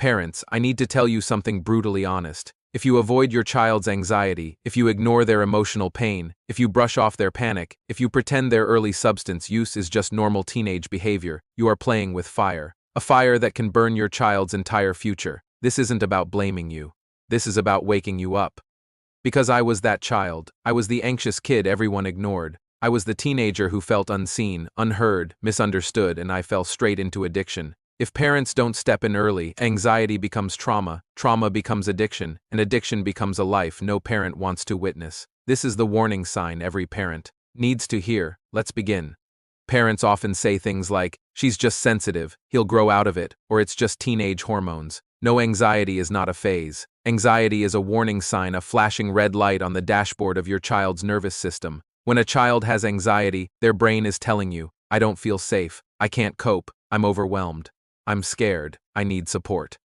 Parents, I need to tell you something brutally honest. If you avoid your child's anxiety, if you ignore their emotional pain, if you brush off their panic, if you pretend their early substance use is just normal teenage behavior, you are playing with fire. A fire that can burn your child's entire future. This isn't about blaming you. This is about waking you up. Because I was that child. I was the anxious kid everyone ignored. I was the teenager who felt unseen, unheard, misunderstood, and I fell straight into addiction. If parents don't step in early, anxiety becomes trauma, trauma becomes addiction, and addiction becomes a life no parent wants to witness. This is the warning sign every parent needs to hear. Let's begin. Parents often say things like, "She's just sensitive, he'll grow out of it," or "It's just teenage hormones." No, anxiety is not a phase. Anxiety is a warning sign, a flashing red light on the dashboard of your child's nervous system. When a child has anxiety, their brain is telling you, "I don't feel safe, I can't cope, I'm overwhelmed. I'm scared, I need support."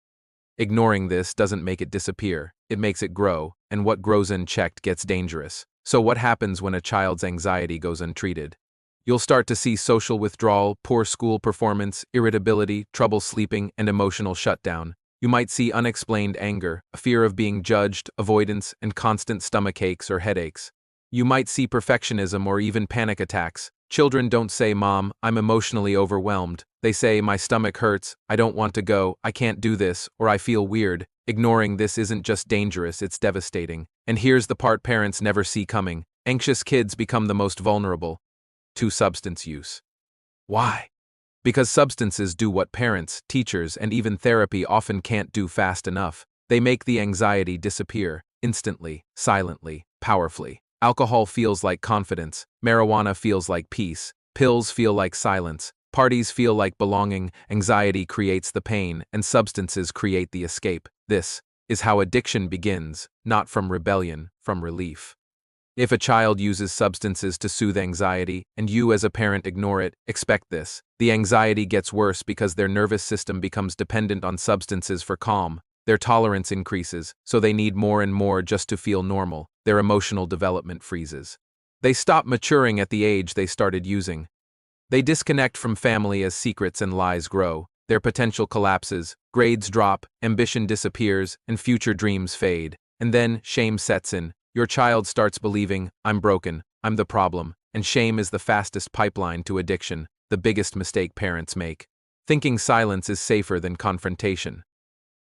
Ignoring this doesn't make it disappear, it makes it grow, and what grows unchecked gets dangerous. So what happens when a child's anxiety goes untreated? You'll start to see social withdrawal, poor school performance, irritability, trouble sleeping, and emotional shutdown. You might see unexplained anger, a fear of being judged, avoidance, and constant stomach aches or headaches. You might see perfectionism or even panic attacks. Children don't say, "Mom, I'm emotionally overwhelmed." They say, "My stomach hurts, I don't want to go, I can't do this, or I feel weird." Ignoring this isn't just dangerous, it's devastating. And here's the part parents never see coming. Anxious kids become the most vulnerable to substance use. Why? Because substances do what parents, teachers, and even therapy often can't do fast enough. They make the anxiety disappear, instantly, silently, powerfully. Alcohol feels like confidence, marijuana feels like peace, pills feel like silence, parties feel like belonging, anxiety creates the pain, and substances create the escape. This is how addiction begins, not from rebellion, from relief. If a child uses substances to soothe anxiety, and you as a parent ignore it, expect this. The anxiety gets worse because their nervous system becomes dependent on substances for calm. Their tolerance increases, so they need more and more just to feel normal. Their emotional development freezes. They stop maturing at the age they started using. They disconnect from family as secrets and lies grow. Their potential collapses, grades drop, ambition disappears, and future dreams fade. And then, shame sets in. Your child starts believing, "I'm broken, I'm the problem," and shame is the fastest pipeline to addiction, the biggest mistake parents make. Thinking silence is safer than confrontation.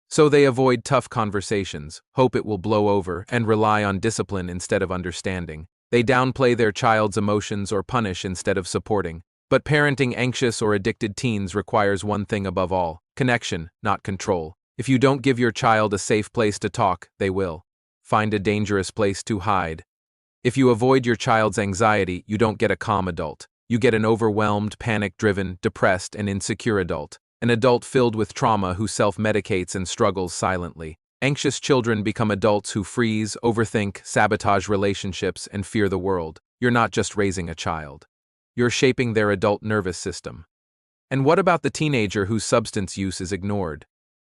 So they avoid tough conversations, hope it will blow over, and rely on discipline instead of understanding. They downplay their child's emotions or punish instead of supporting. But parenting anxious or addicted teens requires one thing above all: connection, not control. If you don't give your child a safe place to talk, they will find a dangerous place to hide. If you avoid your child's anxiety, you don't get a calm adult. You get an overwhelmed, panic-driven, depressed, and insecure adult. An adult filled with trauma who self-medicates and struggles silently. Anxious children become adults who freeze, overthink, sabotage relationships, and fear the world. You're not just raising a child. You're shaping their adult nervous system. And what about the teenager whose substance use is ignored?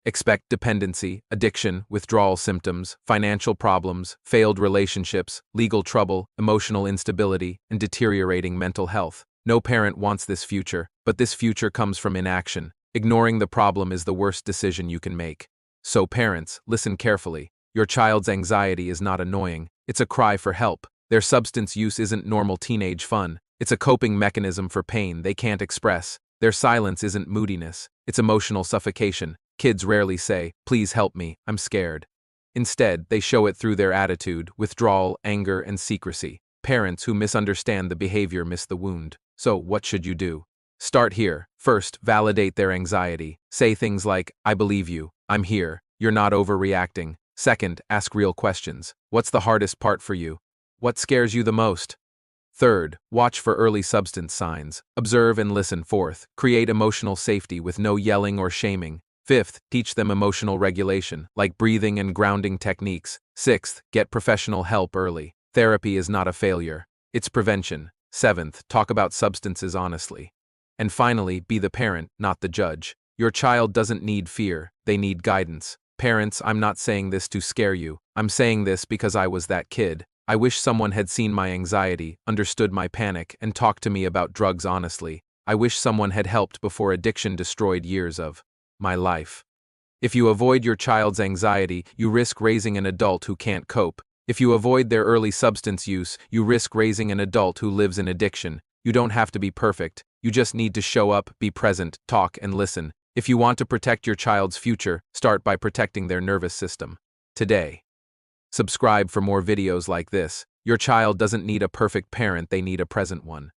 Expect dependency, addiction, withdrawal symptoms, financial problems, failed relationships, legal trouble, emotional instability, and deteriorating mental health. No parent wants this future, but this future comes from inaction. Ignoring the problem is the worst decision you can make. So parents, listen carefully. Your child's anxiety is not annoying, it's a cry for help. Their substance use isn't normal teenage fun, it's a coping mechanism for pain they can't express. Their silence isn't moodiness, it's emotional suffocation. Kids rarely say, "Please help me, I'm scared." Instead, they show it through their attitude, withdrawal, anger, and secrecy. Parents who misunderstand the behavior miss the wound. So, what should you do? Start here. First, validate their anxiety. Say things like, "I believe you, I'm here, you're not overreacting." Second, ask real questions. What's the hardest part for you? What scares you the most? Third, watch for early substance signs. Observe and listen. Fourth, create emotional safety with no yelling or shaming. Fifth, teach them emotional regulation, like breathing and grounding techniques. Sixth, get professional help early. Therapy is not a failure, it's prevention. Seventh, talk about substances honestly. And finally, be the parent, not the judge. Your child doesn't need fear, they need guidance. Parents, I'm not saying this to scare you. I'm saying this because I was that kid. I wish someone had seen my anxiety, understood my panic, and talked to me about drugs honestly. I wish someone had helped before addiction destroyed years of my life. If you avoid your child's anxiety, you risk raising an adult who can't cope. If you avoid their early substance use, you risk raising an adult who lives in addiction. You don't have to be perfect. You just need to show up, be present, talk, and listen. If you want to protect your child's future, start by protecting their nervous system. Today. Subscribe for more videos like this. Your child doesn't need a perfect parent, they need a present one.